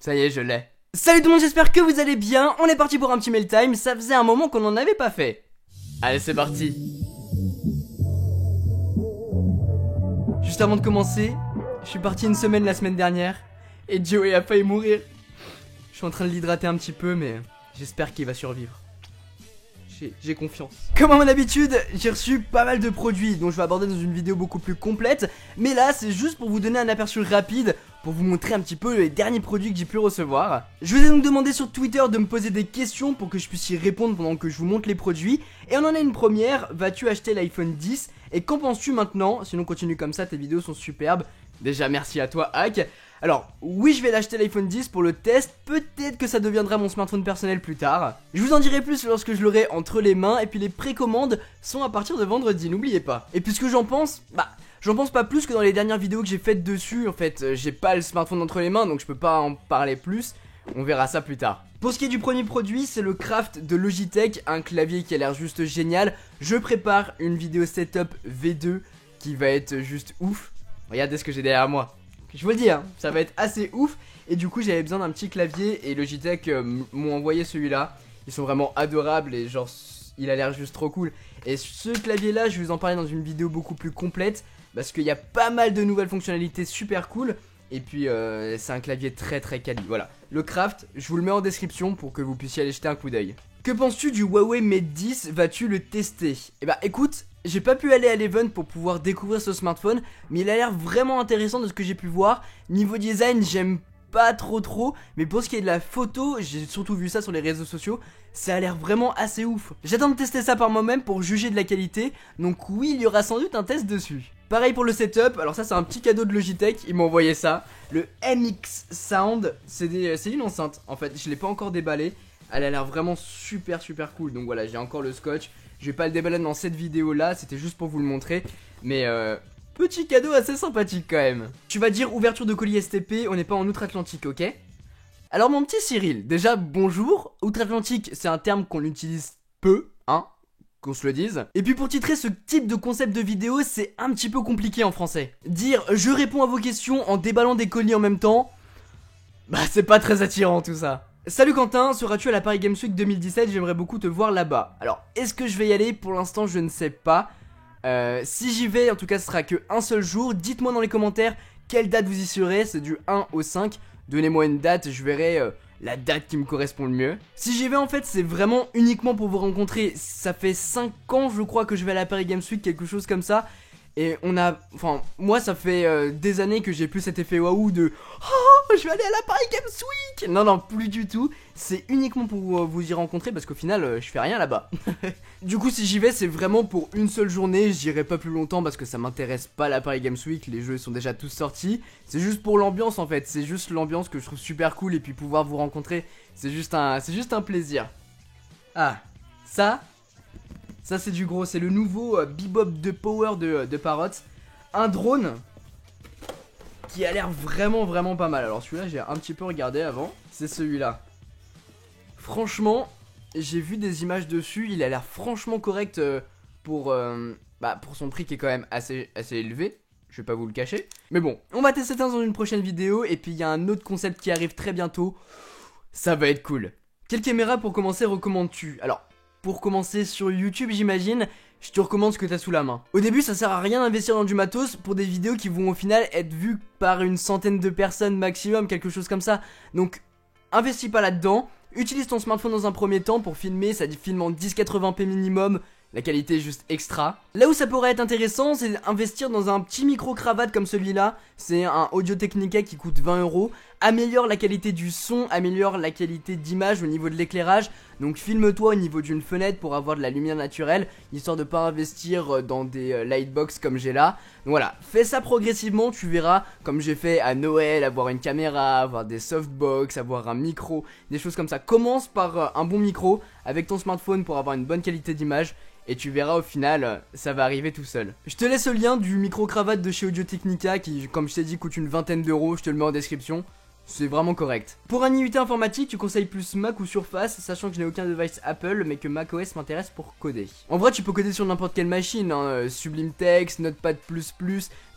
Ça y est, je l'ai. Salut tout le monde, j'espère que vous allez bien. On est parti pour un petit mail time, ça faisait un moment qu'on n'en avait pas fait. Allez, c'est parti. Juste avant de commencer, je suis parti une semaine la semaine dernière et Joey a failli mourir. Je suis en train de l'hydrater un petit peu, mais j'espère qu'il va survivre. J'ai confiance. Comme à mon habitude, j'ai reçu pas mal de produits dont je vais aborder dans une vidéo beaucoup plus complète. Mais là, c'est juste pour vous donner un aperçu rapide, pour vous montrer un petit peu les derniers produits que j'ai pu recevoir. Je vous ai donc demandé sur Twitter de me poser des questions pour que je puisse y répondre pendant que je vous montre les produits. Et on en a une première, vas-tu acheter l'iPhone 10? Et qu'en penses-tu maintenant? Sinon continue comme ça, tes vidéos sont superbes. Déjà merci à toi Hack. Alors, oui, je vais l'acheter l'iPhone 10 pour le test, peut-être que ça deviendra mon smartphone personnel plus tard. Je vous en dirai plus lorsque je l'aurai entre les mains, et puis les précommandes sont à partir de vendredi, n'oubliez pas. Et puis ce que j'en pense, j'en pense pas plus que dans les dernières vidéos que j'ai faites dessus. En fait, j'ai pas le smartphone entre les mains, donc je peux pas en parler plus, on verra ça plus tard. Pour ce qui est du premier produit, c'est le Craft de Logitech, un clavier qui a l'air juste génial. Je prépare une vidéo setup V2 qui va être juste ouf. Regardez ce que j'ai derrière moi. Je vous le dis, hein, ça va être assez ouf. Et du coup j'avais besoin d'un petit clavier et Logitech m'ont envoyé celui-là. Ils sont vraiment adorables et genre il a l'air juste trop cool. Et ce clavier là, je vais vous en parler dans une vidéo beaucoup plus complète, parce qu'il y a pas mal de nouvelles fonctionnalités super cool. Et puis c'est un clavier très quali. Voilà, le Craft, je vous le mets en description pour que vous puissiez aller jeter un coup d'œil. Que penses-tu du Huawei Mate 10? Vas-tu le tester? Eh bah écoute, j'ai pas pu aller à l'event pour pouvoir découvrir ce smartphone, mais il a l'air vraiment intéressant de ce que j'ai pu voir. Niveau design, j'aime pas trop, mais pour ce qui est de la photo, j'ai surtout vu ça sur les réseaux sociaux, ça a l'air vraiment assez ouf. J'attends de tester ça par moi-même pour juger de la qualité, donc oui, il y aura sans doute un test dessus. Pareil pour le setup, alors ça c'est un petit cadeau de Logitech, ils m'ont envoyé ça, le MX Sound, c'est une enceinte, en fait, je l'ai pas encore déballé. Elle a l'air vraiment super cool. Donc voilà, j'ai encore le scotch. Je vais pas le déballer dans cette vidéo là, c'était juste pour vous le montrer. Mais petit cadeau assez sympathique quand même. Tu vas dire ouverture de colis STP, on n'est pas en outre-Atlantique, ok? Alors mon petit Cyril, déjà bonjour. Outre-Atlantique, c'est un terme qu'on utilise peu, hein, qu'on se le dise. Et puis pour titrer ce type de concept de vidéo, c'est un petit peu compliqué en français. Dire je réponds à vos questions en déballant des colis en même temps, bah c'est pas très attirant tout ça. Salut Quentin, seras-tu à la Paris Games Week 2017? J'aimerais beaucoup te voir là-bas. Alors, est-ce que je vais y aller? Pour l'instant, je ne sais pas. Si j'y vais, en tout cas, ce sera que un seul jour. Dites-moi dans les commentaires quelle date vous y serez. C'est du 1 au 5. Donnez-moi une date, je verrai la date qui me correspond le mieux. Si j'y vais, en fait, c'est vraiment uniquement pour vous rencontrer. Ça fait 5 ans, je crois, que je vais à la Paris Games Week, quelque chose comme ça. Et moi ça fait des années que j'ai plus cet effet waouh de oh, je vais aller à la Paris Games Week. Non, plus du tout. C'est uniquement pour vous y rencontrer parce qu'au final, je fais rien là-bas. Du coup, si j'y vais, c'est vraiment pour une seule journée. J'irai pas plus longtemps parce que ça m'intéresse pas la Paris Games Week. Les jeux sont déjà tous sortis. C'est juste pour l'ambiance en fait. C'est juste l'ambiance que je trouve super cool. Et puis pouvoir vous rencontrer, c'est juste un plaisir. Ah, ça c'est du gros, c'est le nouveau Bebop de Power de Parrot. Un drone qui a l'air vraiment pas mal. Alors celui-là j'ai un petit peu regardé avant. C'est celui-là. Franchement, j'ai vu des images dessus. Il a l'air franchement correct pour son prix qui est quand même assez élevé. Je vais pas vous le cacher. Mais bon, on va tester ça dans une prochaine vidéo. Et puis il y a un autre concept qui arrive très bientôt. Ça va être cool. Quelle caméra pour commencer recommandes-tu? Alors, pour commencer sur YouTube, j'imagine, je te recommande ce que t'as sous la main. Au début, ça sert à rien d'investir dans du matos pour des vidéos qui vont au final être vues par une centaine de personnes maximum, quelque chose comme ça. Donc, investis pas là-dedans. Utilise ton smartphone dans un premier temps pour filmer, ça dit filme en 1080p minimum. La qualité est juste extra. Là où ça pourrait être intéressant, c'est d'investir dans un petit micro-cravate comme celui-là. C'est un Audio-Technica qui coûte 20 €. Améliore la qualité du son, améliore la qualité d'image au niveau de l'éclairage. Donc filme-toi au niveau d'une fenêtre pour avoir de la lumière naturelle, histoire de pas investir dans des lightbox comme j'ai là. Donc voilà, fais ça progressivement, tu verras, comme j'ai fait à Noël, avoir une caméra, avoir des softbox, avoir un micro, des choses comme ça. Commence par un bon micro avec ton smartphone pour avoir une bonne qualité d'image. Et tu verras au final, ça va arriver tout seul. Je te laisse le lien du micro-cravate de chez Audio-Technica qui, comme je t'ai dit, coûte une vingtaine d'euros. Je te le mets en description. c'est vraiment correct. Pour un IUT informatique, tu conseilles plus Mac ou Surface, sachant que je n'ai aucun device Apple, mais que macOS m'intéresse pour coder. En vrai, tu peux coder sur n'importe quelle machine, hein, Sublime Text, Notepad++,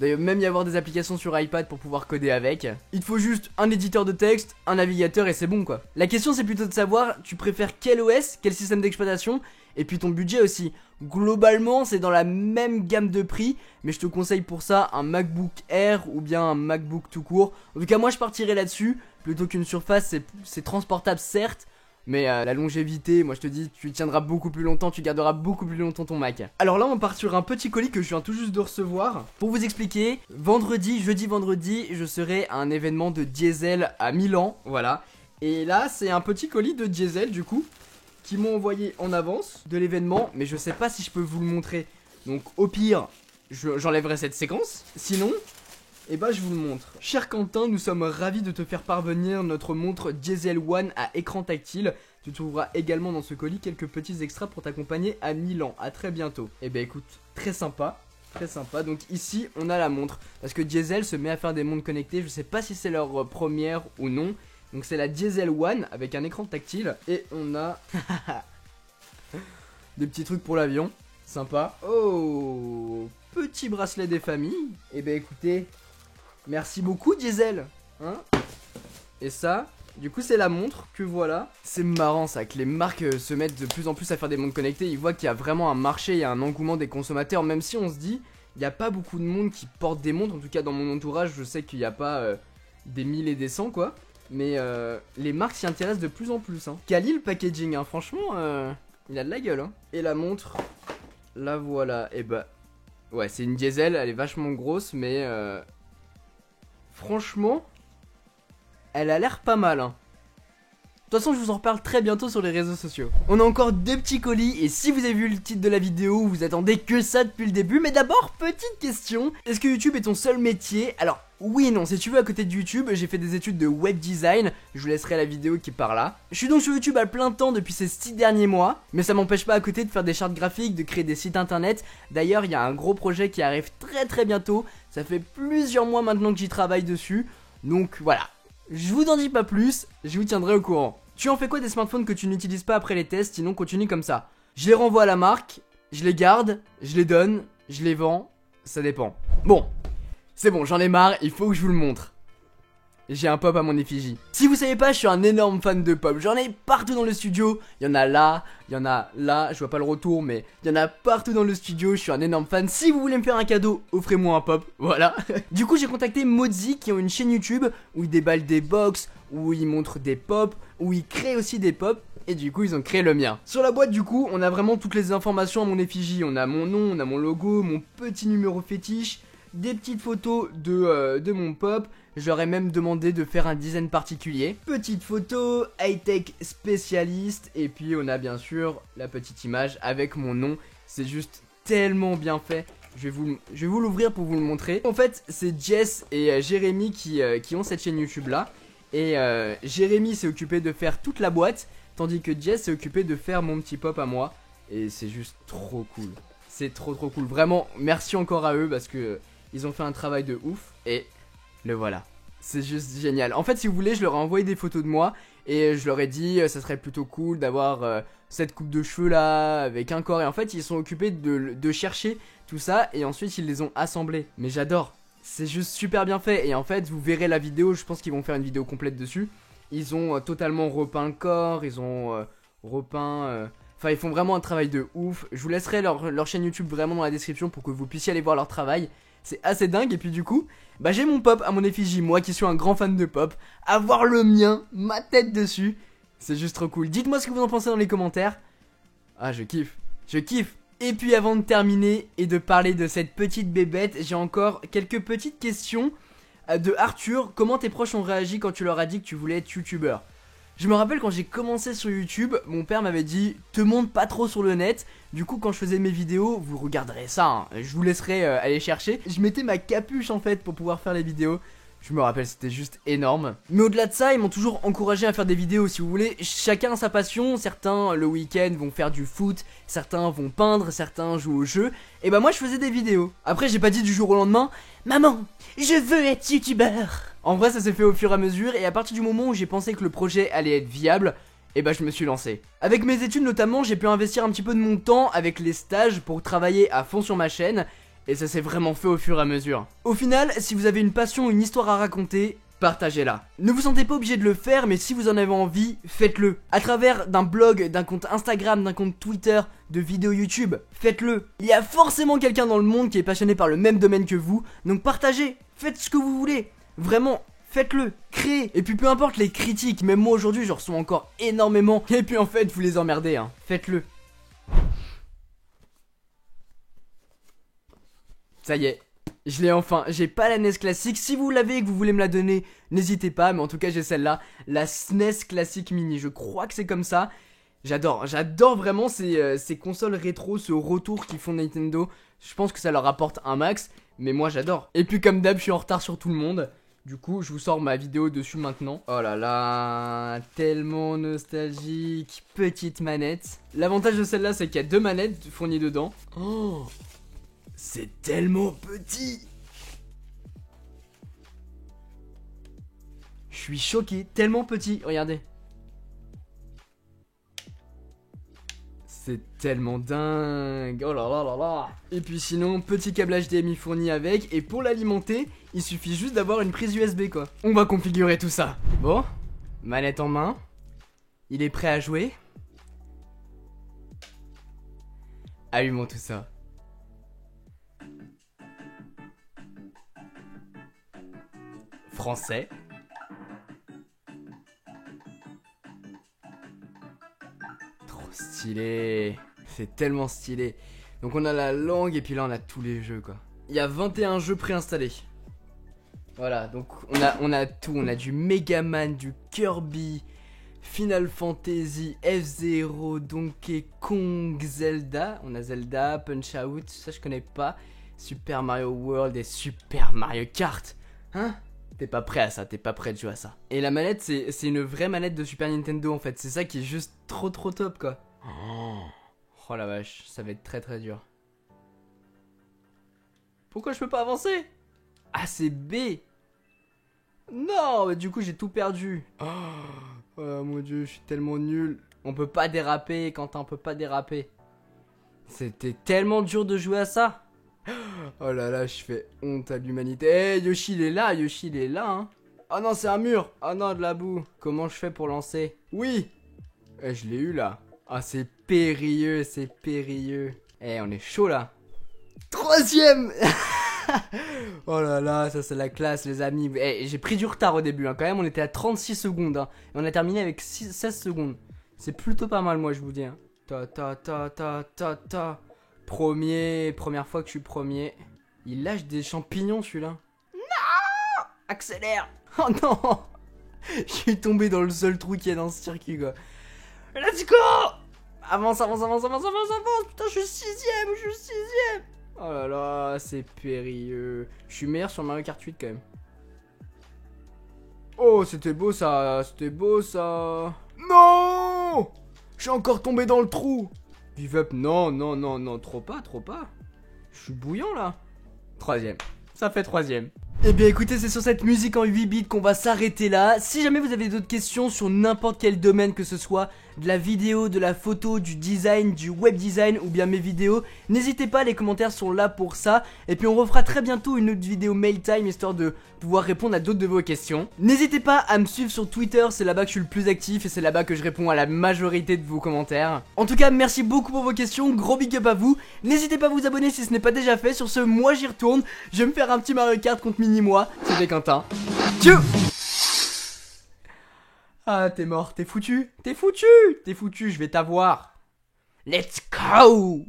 d'ailleurs même y avoir des applications sur iPad pour pouvoir coder avec. Il te faut juste un éditeur de texte, un navigateur et c'est bon quoi. La question c'est plutôt de savoir, tu préfères quel OS, quel système d'exploitation, et puis ton budget aussi. Globalement, c'est dans la même gamme de prix, mais je te conseille pour ça un MacBook Air ou bien un MacBook tout court. En tout cas, moi je partirais là-dessus, plutôt qu'une Surface, c'est transportable certes, mais la longévité, moi je te dis, tu tiendras beaucoup plus longtemps, tu garderas beaucoup plus longtemps ton Mac. Alors là, on part sur un petit colis que je viens tout juste de recevoir. Pour vous expliquer, jeudi vendredi, je serai à un événement de Diesel à Milan, voilà. Et là, c'est un petit colis de Diesel du coup, qui m'ont envoyé en avance de l'événement, mais je sais pas si je peux vous le montrer. Donc au pire, j'enlèverai cette séquence. Sinon, eh ben je vous le montre. Cher Quentin, nous sommes ravis de te faire parvenir notre montre Diesel One à écran tactile. Tu trouveras également dans ce colis quelques petits extras pour t'accompagner à Milan. À très bientôt. Eh ben écoute, très sympa. Très sympa, donc ici on a la montre. Parce que Diesel se met à faire des montres connectées. Je sais pas si c'est leur première ou non. Donc c'est la Diesel One avec un écran tactile. Et on a des petits trucs pour l'avion. Sympa. Oh, petit bracelet des familles. Et ben écoutez, merci beaucoup Diesel, hein. Et ça, du coup c'est la montre que voilà. C'est marrant ça, que les marques se mettent de plus en plus à faire des montres connectées. Ils voient qu'il y a vraiment un marché, il y a un engouement des consommateurs. Même si on se dit, il n'y a pas beaucoup de monde qui porte des montres. En tout cas dans mon entourage, je sais qu'il n'y a pas des 1000 et des 100 quoi. Mais les marques s'y intéressent de plus en plus, hein. Quali le packaging, hein. Franchement, il a de la gueule, hein. Et la montre, la voilà. Et bah, ouais, c'est une Diesel, elle est vachement grosse, mais franchement, elle a l'air pas mal, hein. De toute façon, je vous en reparle très bientôt sur les réseaux sociaux. On a encore deux petits colis, et si vous avez vu le titre de la vidéo, vous attendez que ça depuis le début. Mais d'abord, petite question, est-ce que YouTube est ton seul métier? Alors, oui et non, si tu veux, à côté de YouTube, j'ai fait des études de web design, je vous laisserai la vidéo qui est par là. Je suis donc sur YouTube à plein temps depuis ces 6 derniers mois, mais ça m'empêche pas à côté de faire des chartes graphiques, de créer des sites internet. D'ailleurs, il y a un gros projet qui arrive très bientôt, ça fait plusieurs mois maintenant que j'y travaille dessus, donc voilà. Je vous en dis pas plus, je vous tiendrai au courant. Tu en fais quoi des smartphones que tu n'utilises pas après les tests, sinon continue comme ça. Je les renvoie à la marque, je les garde, je les donne, je les vends, ça dépend. Bon, c'est bon, j'en ai marre, il faut que je vous le montre. J'ai un pop à mon effigie. Si vous savez pas, je suis un énorme fan de pop. J'en ai partout dans le studio. Il y en a là, il y en a là. Je vois pas le retour, mais il y en a partout dans le studio. Je suis un énorme fan. Si vous voulez me faire un cadeau, offrez-moi un pop. Voilà. Du coup, j'ai contacté Mozi qui ont une chaîne YouTube où ils déballent des box, où ils montrent des pop, où ils créent aussi des pop. Et du coup, ils ont créé le mien. Sur la boîte, du coup, on a vraiment toutes les informations à mon effigie. On a mon nom, on a mon logo, mon petit numéro fétiche, des petites photos de mon pop. J'aurais même demandé de faire un design particulier. Petite photo, high-tech spécialiste. Et puis on a bien sûr la petite image avec mon nom. C'est juste tellement bien fait. Je vais vous l'ouvrir pour vous le montrer. En fait, c'est Jess et Jérémy qui ont cette chaîne YouTube là. Et Jérémy s'est occupé de faire toute la boîte, tandis que Jess s'est occupé de faire mon petit pop à moi. Et c'est juste trop cool. C'est trop cool. Vraiment, merci encore à eux parce que ils ont fait un travail de ouf. Et le voilà, c'est juste génial. En fait, si vous voulez, je leur ai envoyé des photos de moi et je leur ai dit ça serait plutôt cool d'avoir cette coupe de cheveux là avec un corps. Et en fait, ils sont occupés de chercher tout ça et ensuite ils les ont assemblés. Mais j'adore, c'est juste super bien fait. Et en fait, vous verrez la vidéo, je pense qu'ils vont faire une vidéo complète dessus. Ils ont totalement repeint le corps, ils ont repeint... Enfin, ils font vraiment un travail de ouf. Je vous laisserai leur chaîne YouTube vraiment dans la description pour que vous puissiez aller voir leur travail. C'est assez dingue. Et puis du coup, bah j'ai mon pop à mon effigie, moi qui suis un grand fan de pop. Avoir le mien, ma tête dessus, c'est juste trop cool. Dites-moi ce que vous en pensez dans les commentaires. Ah, je kiffe, je kiffe. Et puis avant de terminer et de parler de cette petite bébête, j'ai encore quelques petites questions de Arthur. Comment tes proches ont réagi quand tu leur as dit que tu voulais être youtubeur? Je me rappelle quand j'ai commencé sur YouTube, mon père m'avait dit te montre pas trop sur le net. Du coup quand je faisais mes vidéos, vous regarderez ça, hein, je vous laisserai aller chercher. Je mettais ma capuche en fait pour pouvoir faire les vidéos. Je me rappelle, c'était juste énorme. Mais au-delà de ça, ils m'ont toujours encouragé à faire des vidéos. Si vous voulez, chacun a sa passion. Certains le week-end vont faire du foot, certains vont peindre, certains jouent au jeu. Et bah moi je faisais des vidéos. Après j'ai pas dit du jour au lendemain maman, je veux être youtubeur. En vrai ça s'est fait au fur et à mesure et à partir du moment où j'ai pensé que le projet allait être viable, et bah je me suis lancé. Avec mes études notamment, j'ai pu investir un petit peu de mon temps avec les stages pour travailler à fond sur ma chaîne et ça s'est vraiment fait au fur et à mesure. Au final, si vous avez une passion ou une histoire à raconter, partagez-la. Ne vous sentez pas obligé de le faire, mais si vous en avez envie, faites-le. À travers d'un blog, d'un compte Instagram, d'un compte Twitter, de vidéos YouTube, faites-le. Il y a forcément quelqu'un dans le monde qui est passionné par le même domaine que vous, donc partagez, faites ce que vous voulez. Vraiment, faites-le, créez. Et puis peu importe les critiques, même moi aujourd'hui j'en reçois encore énormément. Et puis en fait, vous les emmerdez, hein. Faites-le. Ça y est. Je l'ai enfin, j'ai pas la NES classique, si vous l'avez et que vous voulez me la donner, n'hésitez pas, mais en tout cas j'ai celle-là, la SNES classique mini, je crois que c'est comme ça. J'adore vraiment ces consoles rétro, ce retour qu'ils font Nintendo, je pense que ça leur apporte un max, mais moi j'adore. Et puis comme d'hab, je suis en retard sur tout le monde, du coup je vous sors ma vidéo dessus maintenant. Oh là là, tellement nostalgique, petite manette. L'avantage de celle-là c'est qu'il y a 2 manettes fournies dedans. Oh, c'est tellement petit. Je suis choqué, tellement petit, regardez. C'est tellement dingue. Oh là là là là. Et puis sinon, petit câble HDMI fourni avec. Et pour l'alimenter, il suffit juste d'avoir une prise USB quoi. On va configurer tout ça. Bon, manette en main. Il est prêt à jouer. Allumons tout ça. Français. Trop stylé. C'est tellement stylé. Donc on a la langue et puis là on a tous les jeux quoi. Il y a 21 jeux préinstallés. Voilà, donc on a tout. On a du Megaman, du Kirby, Final Fantasy, F-Zero, Donkey Kong, Zelda. On a Zelda, Punch-Out, ça je connais pas. Super Mario World et Super Mario Kart. Hein? T'es pas prêt à ça, t'es pas prêt de jouer à ça. Et la manette, c'est une vraie manette de Super Nintendo en fait. C'est ça qui est juste trop top quoi. Oh la vache, ça va être très dur. Pourquoi je peux pas avancer? Ah c'est B. Non, mais du coup j'ai tout perdu. Oh mon dieu, je suis tellement nul. On peut pas déraper, Quentin, on peut pas déraper. C'était tellement dur de jouer à ça. Oh là là, je fais honte à l'humanité. Hey, Yoshi il est là hein. Oh non, c'est un mur. Oh non, de la boue. Comment je fais pour lancer? Oui. Je l'ai eu là. Ah, c'est périlleux, c'est périlleux. On est chaud là. 3ème. Oh là là, ça c'est la classe les amis. J'ai pris du retard au début hein. Quand même, on était à 36 secondes hein. Et on a terminé avec 16 secondes. C'est plutôt pas mal moi je vous dis hein. Première fois que je suis premier. Il lâche des champignons celui-là. Non. Accélère. Oh non. Je suis tombé dans le seul trou qu'il y a dans ce circuit quoi. Let's go. Avance. Putain je suis 6ème. Oh là là, c'est périlleux. Je suis meilleur sur Mario Kart 8 quand même. Oh c'était beau ça. Non. Je suis encore tombé dans le trou. Give up, non, trop pas. Je suis bouillant là. 3ème, ça fait 3ème. Eh bien écoutez, c'est sur cette musique en 8 bits qu'on va s'arrêter là. Si jamais vous avez d'autres questions sur n'importe quel domaine que ce soit, de la vidéo, de la photo, du design, du web design ou bien mes vidéos, n'hésitez pas, les commentaires sont là pour ça. Et puis on refera très bientôt une autre vidéo mail time histoire de pouvoir répondre à d'autres de vos questions. N'hésitez pas à me suivre sur Twitter, c'est là-bas que je suis le plus actif et c'est là-bas que je réponds à la majorité de vos commentaires. En tout cas, merci beaucoup pour vos questions, gros big up à vous. N'hésitez pas à vous abonner si ce n'est pas déjà fait. Sur ce, moi j'y retourne, je vais me faire un petit Mario Kart contre Mini-moi. C'était Quentin. Tchou. Ah, t'es mort, t'es foutu, je vais t'avoir. Let's go.